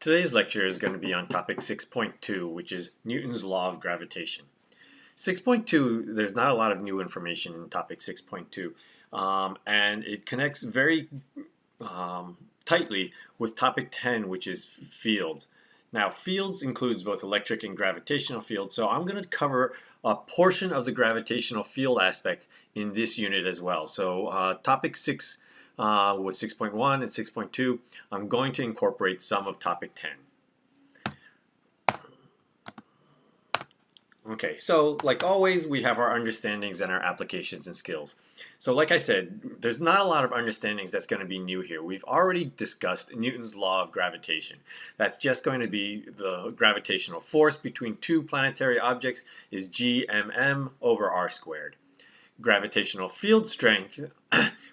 Today's lecture is going to be on topic 6.2, which is Newton's Law of Gravitation. 6.2, there's not a lot of new information in topic 6.2, and it connects very tightly with topic 10, which is fields. Now, fields includes both electric and gravitational fields, so I'm going to cover a portion of the gravitational field aspect in this unit as well. So topic 6 with 6.1 and 6.2, I'm going to incorporate some of topic 10. Okay, so like always, we have our understandings and our applications and skills. So like I said, there's not a lot of understandings that's going to be new here. We've already discussed Newton's law of gravitation. That's just going to be the gravitational force between two planetary objects is gmm over r squared. Gravitational field strength,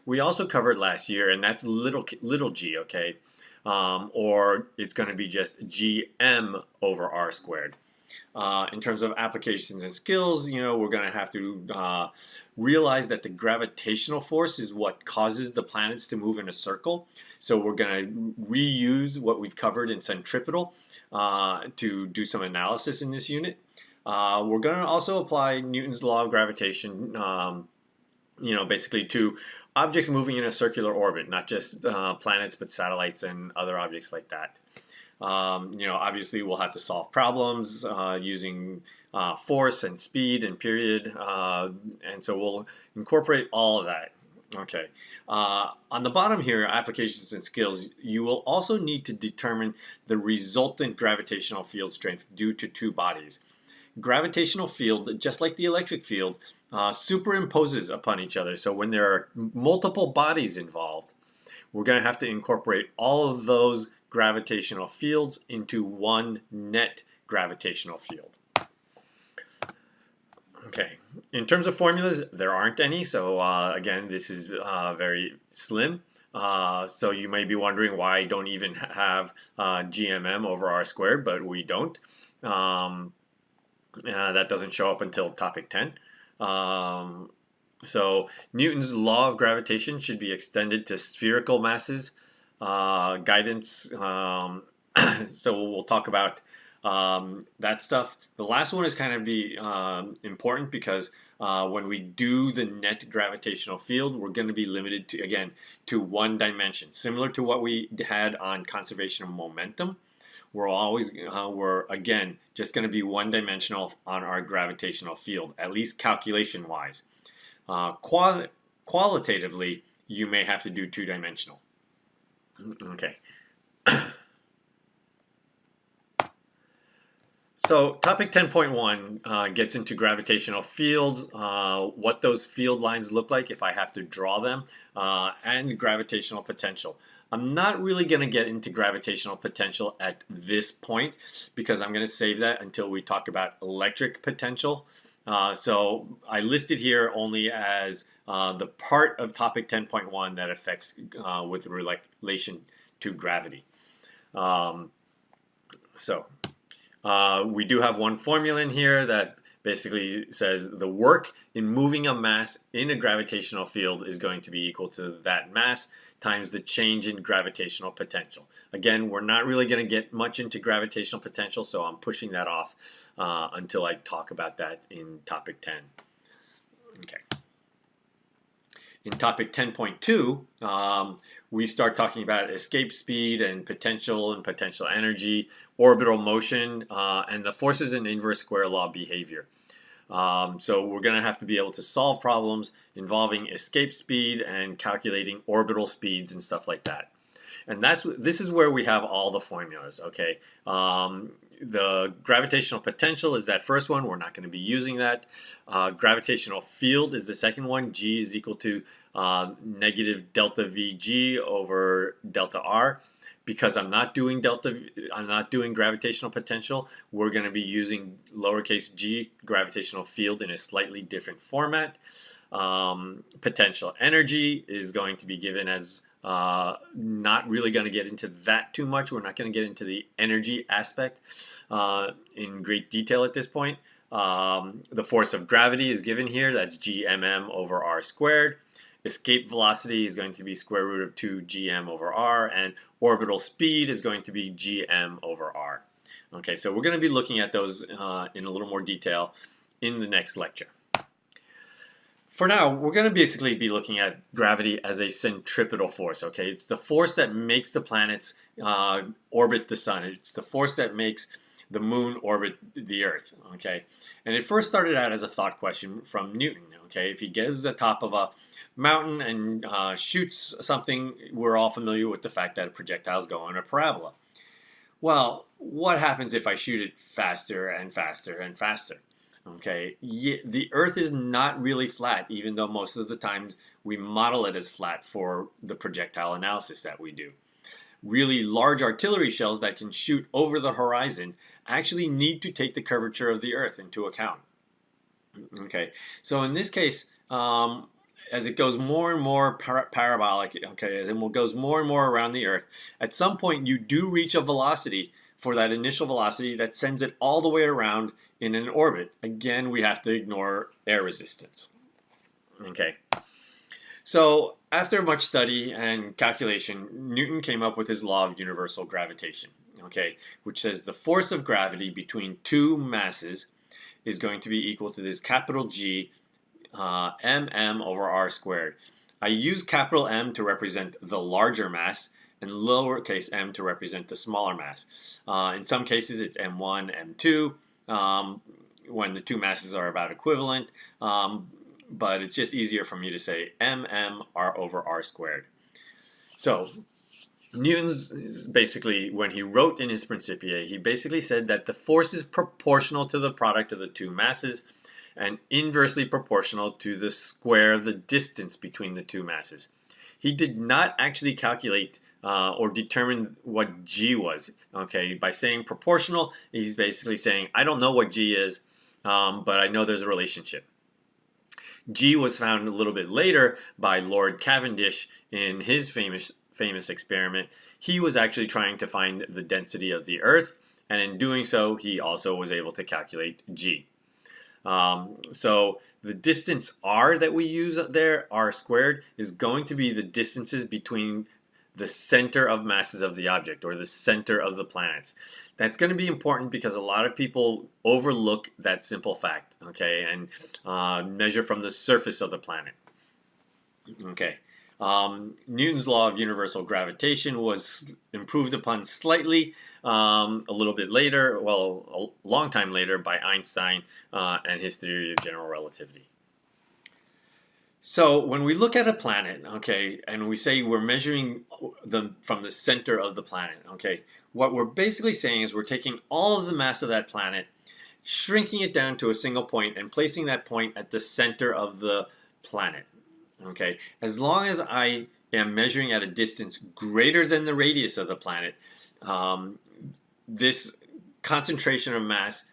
we also covered last year, and that's little g, okay? Or it's going to be just gm over r squared. In terms of applications and skills, we're going to have to realize that the gravitational force is what causes the planets to move in a circle. So we're going to reuse what we've covered in Centripetal to do some analysis in this unit. We're going to also apply Newton's law of gravitation, basically to objects moving in a circular orbit, not just planets, but satellites and other objects like that. Obviously we'll have to solve problems using force and speed and period, and so we'll incorporate all of that. Okay. On the bottom here, applications and skills, you will also need to determine the resultant gravitational field strength due to two bodies. Gravitational field, just like the electric field, superimposes upon each other. So when there are multiple bodies involved, we're going to have to incorporate all of those gravitational fields into one net gravitational field. Okay, in terms of formulas, there aren't any, so again, this is very slim. So you may be wondering why I don't even have gmm over r squared, but we don't. That doesn't show up until topic 10. So Newton's law of gravitation should be extended to spherical masses. Guidance, so we'll talk about that stuff. The last one is kind of important because when we do the net gravitational field, we're going to be limited to, again, to one dimension, similar to what we had on conservation of momentum. We're again just going to be one dimensional on our gravitational field, at least calculation wise. Qualitatively, you may have to do two-dimensional. Okay. So topic 10.1 gets into gravitational fields, what those field lines look like if I have to draw them, and gravitational potential. I'm not really going to get into gravitational potential at this point because I'm going to save that until we talk about electric potential. So I listed here only as the part of topic 10.1 that affects with relation to gravity. We do have one formula in here that basically says the work in moving a mass in a gravitational field is going to be equal to that mass times the change in gravitational potential. Again, we're not really going to get much into gravitational potential, so I'm pushing that off until I talk about that in topic 10. Okay. In topic 10.2, we start talking about escape speed and potential energy, orbital motion, and the forces in inverse square law behavior. So we're going to have to be able to solve problems involving escape speed and calculating orbital speeds and stuff like that. And this is where we have all the formulas, okay? The gravitational potential is that first one. We're not going to be using that. Gravitational field is the second one. G is equal to negative delta VG over delta R. Because I'm not doing gravitational potential, we're going to be using lowercase g, gravitational field, in a slightly different format. Potential energy is going to be given as not really going to get into that too much. We're not going to get into the energy aspect in great detail at this point. The force of gravity is given here. That's gmm over r squared. Escape velocity is going to be square root of 2 gm over r, and orbital speed is going to be gm over r. Okay, so we're going to be looking at those in a little more detail in the next lecture. For now, we're going to basically be looking at gravity as a centripetal force. Okay, it's the force that makes the planets orbit the sun. It's the force that makes the moon orbit the Earth. Okay, and it first started out as a thought question from Newton. Okay, if he gets to the top of a mountain and shoots something, we're all familiar with the fact that projectiles go on a parabola. Well, what happens if I shoot it faster and faster and faster? Okay, the Earth is not really flat, even though most of the times we model it as flat for the projectile analysis that we do. Really large artillery shells that can shoot over the horizon actually need to take the curvature of the Earth into account. Okay, so in this case, as it goes more and more parabolic, okay, as it goes more and more around the Earth, at some point you do reach a velocity for that initial velocity that sends it all the way around in an orbit. Again, we have to ignore air resistance. Okay. So after much study and calculation, Newton came up with his law of universal gravitation, okay, which says the force of gravity between two masses is going to be equal to this capital G mm over r squared. I use capital M to represent the larger mass and lowercase m to represent the smaller mass. In some cases it's m1, m2, when the two masses are about equivalent, but it's just easier for me to say mm r over r squared. So Newton's basically, when he wrote in his Principia, he basically said that the force is proportional to the product of the two masses and inversely proportional to the square of the distance between the two masses. He did not actually calculate or determine what G was. Okay, by saying proportional, he's basically saying, I don't know what G is, but I know there's a relationship. G was found a little bit later by Lord Cavendish in his famous experiment. He was actually trying to find the density of the Earth, and in doing so, he also was able to calculate G. So the distance r that we use there, r squared, is going to be the distances between the center of masses of the object, or the center of the planets. That's going to be important because a lot of people overlook that simple fact, okay, and measure from the surface of the planet. Okay. Newton's law of universal gravitation was improved upon slightly a little bit later, well, a long time later, by Einstein and his theory of general relativity. So when we look at a planet, okay, and we say we're measuring them from the center of the planet, okay, what we're basically saying is we're taking all of the mass of that planet, shrinking it down to a single point, and placing that point at the center of the planet. Okay, as long as I am measuring at a distance greater than the radius of the planet, this concentration of mass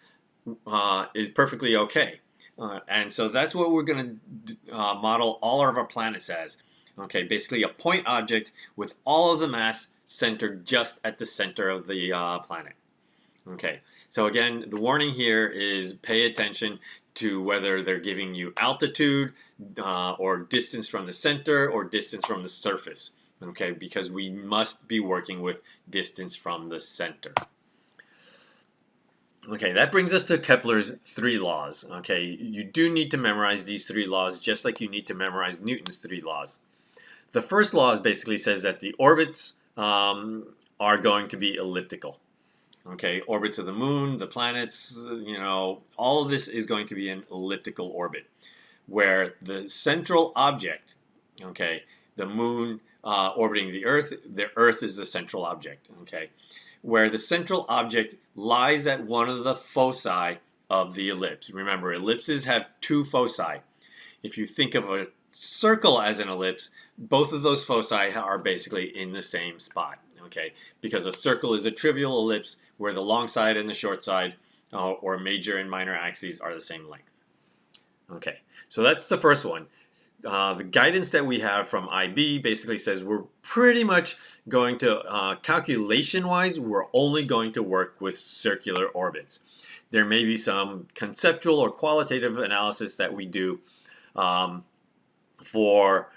is perfectly okay. And so that's what we're going to model all of our planets as. Okay, basically a point object with all of the mass centered just at the center of the planet. Okay, so again, the warning here is pay attention to whether they're giving you altitude or distance from the center or distance from the surface. Okay, because we must be working with distance from the center. Okay, that brings us to Kepler's three laws. Okay, you do need to memorize these three laws just like you need to memorize Newton's three laws. The first law basically says that the orbits are going to be elliptical. Okay, orbits of the moon, the planets, you know, all of this is going to be an elliptical orbit, where the central object, okay, the moon orbiting the Earth is the central object, okay, where the central object lies at one of the foci of the ellipse. Remember, ellipses have two foci. If you think of a circle as an ellipse, both of those foci are basically in the same spot. Okay, because a circle is a trivial ellipse where the long side and the short side, or major and minor axes, are the same length. Okay, so that's the first one. The guidance that we have from IB basically says we're pretty much going to, calculation-wise, we're only going to work with circular orbits. There may be some conceptual or qualitative analysis that we do for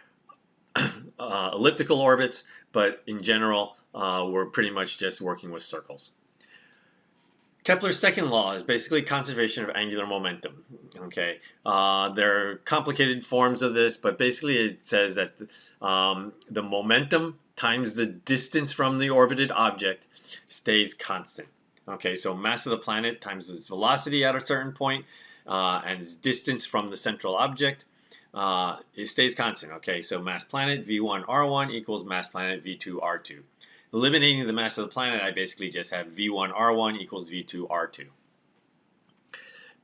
elliptical orbits, but in general, we're pretty much just working with circles. Kepler's second law is basically conservation of angular momentum. Okay, there are complicated forms of this, but basically it says that the momentum times the distance from the orbited object stays constant. Okay, so mass of the planet times its velocity at a certain point, and its distance from the central object, it stays constant. Okay, so mass planet V1 R1 equals mass planet V2 R2. Eliminating the mass of the planet, I basically just have V1 R1 equals V2 R2.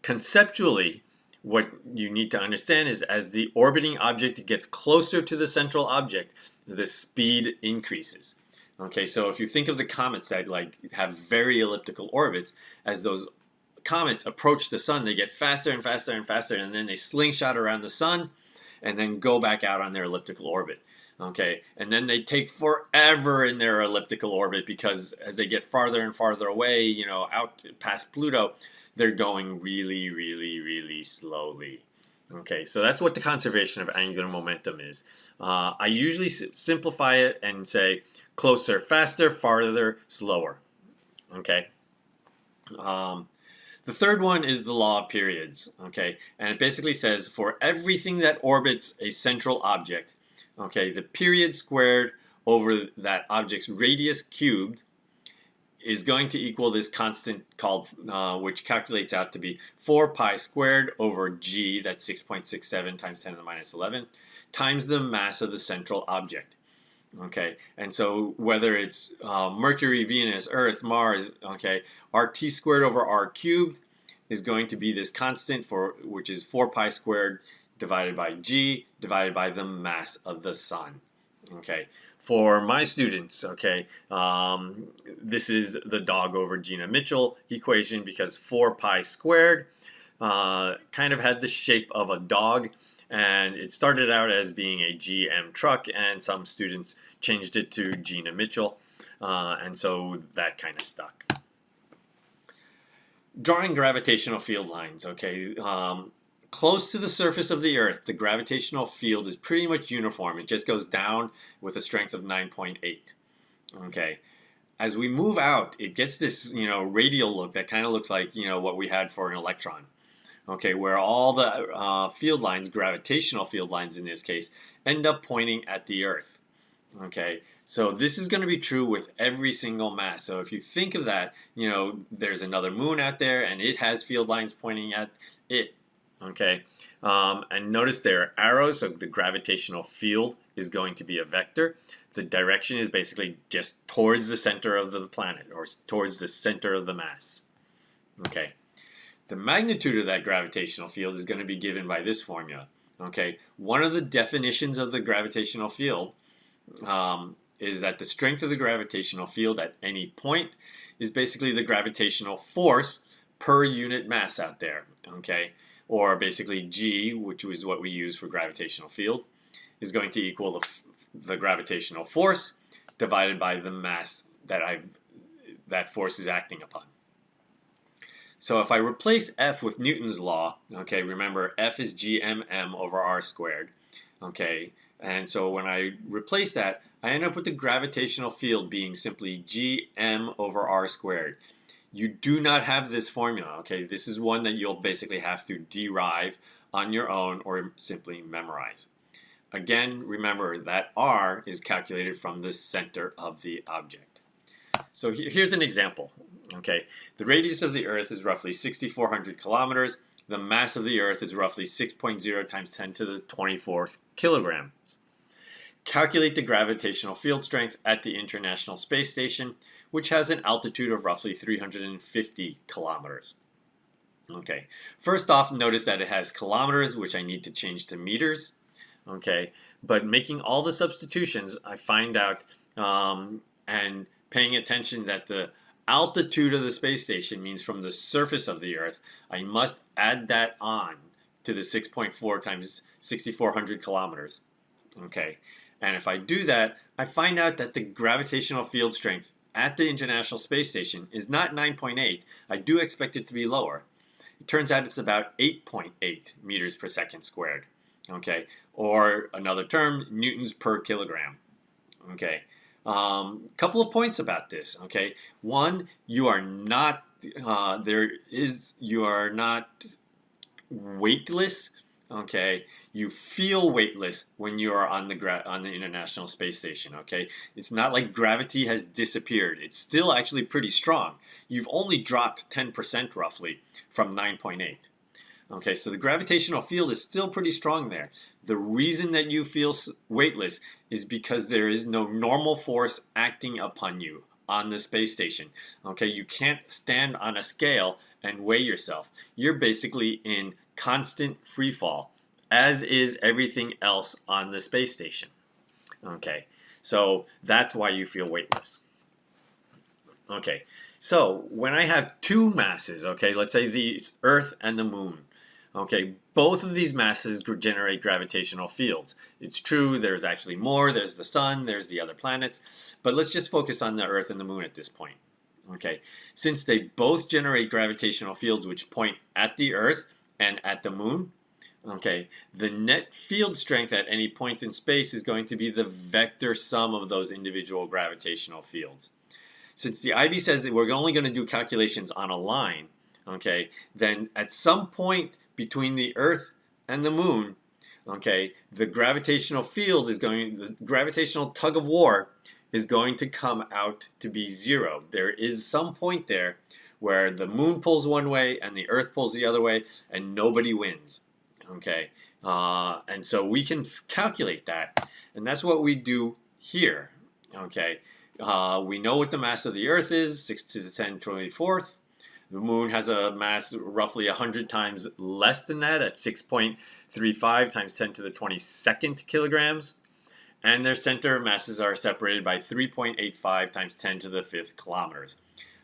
Conceptually, what you need to understand is as the orbiting object gets closer to the central object, the speed increases. Okay, so if you think of the comets that have very elliptical orbits, as those comets approach the sun, they get faster and faster and faster, and then they slingshot around the sun and then go back out on their elliptical orbit. Okay, and then they take forever in their elliptical orbit because as they get farther and farther away, out past Pluto, they're going really, really, really slowly. Okay, so that's what the conservation of angular momentum is. I usually simplify it and say closer, faster, farther, slower. Okay. The third one is the law of periods. Okay, and it basically says for everything that orbits a central object, okay, the period squared over that object's radius cubed is going to equal this constant called, which calculates out to be 4 pi squared over g, that's 6.67 times 10 to the minus 11, times the mass of the central object. Okay, and so whether it's Mercury, Venus, Earth, Mars, okay, RT squared over R cubed is going to be this constant which is 4 pi squared divided by g divided by the mass of the sun. Okay, for my students, okay, this is the dog over Gina Mitchell equation because 4 pi squared kind of had the shape of a dog, and it started out as being a GM truck, and some students changed it to Gina Mitchell, and so that kind of stuck. Drawing gravitational field lines, okay. Close to the surface of the Earth, the gravitational field is pretty much uniform. It just goes down with a strength of 9.8. Okay. As we move out, it gets this, radial look that kind of looks like, what we had for an electron. Okay, where all the field lines, gravitational field lines in this case, end up pointing at the Earth. Okay, so this is going to be true with every single mass. So if you think of that, there's another moon out there and it has field lines pointing at it. Okay, and notice there are arrows, so the gravitational field is going to be a vector. The direction is basically just towards the center of the planet or towards the center of the mass. Okay, the magnitude of that gravitational field is going to be given by this formula. Okay, one of the definitions of the gravitational field is that the strength of the gravitational field at any point is basically the gravitational force per unit mass out there. Okay, or basically G, which is what we use for gravitational field, is going to equal the gravitational force divided by the mass that force is acting upon. So if I replace F with Newton's law, okay, remember F is gmm over r squared, okay, and so when I replace that, I end up with the gravitational field being simply gm over r squared. You do not have this formula, okay? This is one that you'll basically have to derive on your own or simply memorize. Again, remember that r is calculated from the center of the object. So here's an example, okay? The radius of the Earth is roughly 6,400 kilometers. The mass of the Earth is roughly 6.0 times 10 to the 24th kilograms. Calculate the gravitational field strength at the International Space Station, which has an altitude of roughly 350 kilometers. Okay, first off, notice that it has kilometers, which I need to change to meters. Okay, but making all the substitutions, I find out, and paying attention that the altitude of the space station means from the surface of the Earth, I must add that on to the 6.4 times 6,400 kilometers. Okay, and if I do that, I find out that the gravitational field strength at the International Space Station is not 9.8. I do expect it to be lower. It turns out it's about 8.8 meters per second squared. okay, or another term, newtons per kilogram, okay. Couple of points about this, okay. One, you are not you are not weightless, okay. You feel weightless when you are on the International Space Station, okay. It's not like gravity has disappeared. It's still actually pretty strong. You've only dropped 10% roughly from 9.8. Okay, so the gravitational field is still pretty strong there. The reason that you feel weightless is because there is no normal force acting upon you on the space station. Okay, you can't stand on a scale and weigh yourself. You're basically in constant free fall, as is everything else on the space station. Okay, so that's why you feel weightless. Okay, so when I have two masses, okay, let's say the Earth and the Moon, okay, both of these masses generate gravitational fields. It's true, there's actually more, there's the Sun, there's the other planets, but let's just focus on the Earth and the Moon at this point. Okay, since they both generate gravitational fields which point at the Earth and at the Moon, okay, the net field strength at any point in space is going to be the vector sum of those individual gravitational fields. Since the IB says that we're only going to do calculations on a line, okay, then at some point between the Earth and the Moon, okay, the gravitational field is the gravitational tug of war is going to come out to be zero. There is some point there where the Moon pulls one way and the Earth pulls the other way and nobody wins, okay. And so we can calculate that, and that's what we do here, okay. We know what the mass of the Earth is, 6 to the 10^24. The Moon has a mass roughly 100 times less than that at 6.35 times 10 to the 22nd kilograms. And their center of masses are separated by 3.85 times 10 to the 5th kilometers.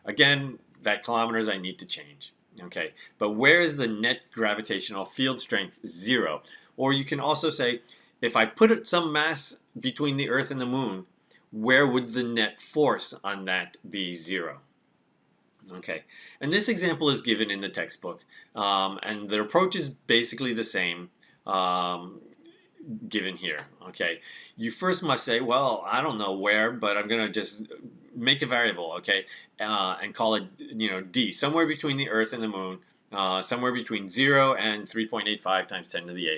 Again, that kilometers I need to change. Okay, but where is the net gravitational field strength? Zero. Or you can also say, if I put some mass between the Earth and the Moon, where would the net force on that be? Zero. Okay, and this example is given in the textbook, and the approach is basically the same given here. Okay, you first must say, well, I don't know where, but I'm going to just make a variable, okay, and call it, d, somewhere between the Earth and the Moon, somewhere between 0 and 3.85 times 10 to the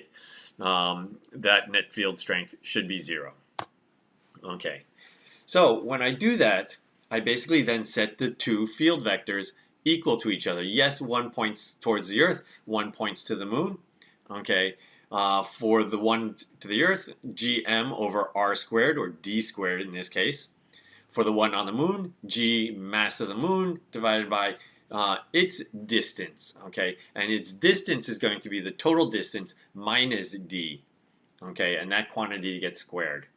8th. That net field strength should be 0. Okay. So when I do that, I basically then set the two field vectors equal to each other. Yes, one points towards the Earth, one points to the Moon. Okay, for the one to the Earth, gm over r squared, or d squared in this case. For the one on the Moon, g mass of the Moon divided by its distance. Okay, and its distance is going to be the total distance minus d. Okay, and that quantity gets squared.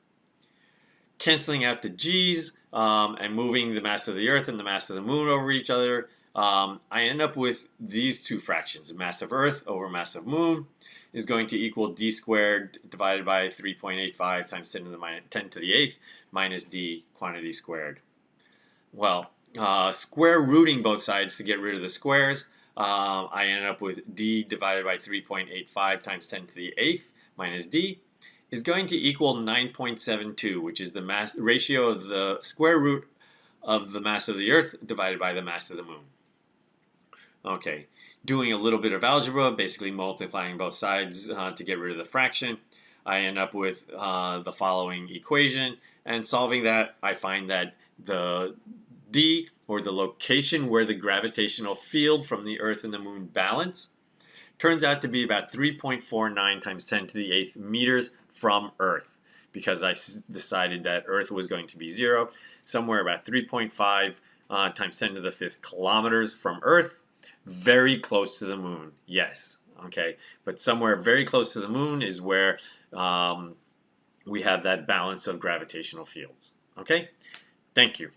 Canceling out the g's and moving the mass of the Earth and the mass of the Moon over each other, I end up with these two fractions. Mass of Earth over mass of Moon is going to equal d squared divided by 3.85 times 10 to the 8th minus d quantity squared. Well, square rooting both sides to get rid of the squares, I end up with d divided by 3.85 times 10 to the 8th minus d is going to equal 9.72, which is the mass ratio of the square root of the mass of the Earth divided by the mass of the Moon. Okay, doing a little bit of algebra, basically multiplying both sides to get rid of the fraction, I end up with the following equation, and solving that, I find that the D, or the location where the gravitational field from the Earth and the Moon balance, turns out to be about 3.49 times 10 to the 8th meters from Earth, because I decided that Earth was going to be 0, somewhere about 3.5 times 10 to the 5th kilometers from Earth, very close to the Moon, yes, okay, but somewhere very close to the Moon is where we have that balance of gravitational fields, okay? Thank you.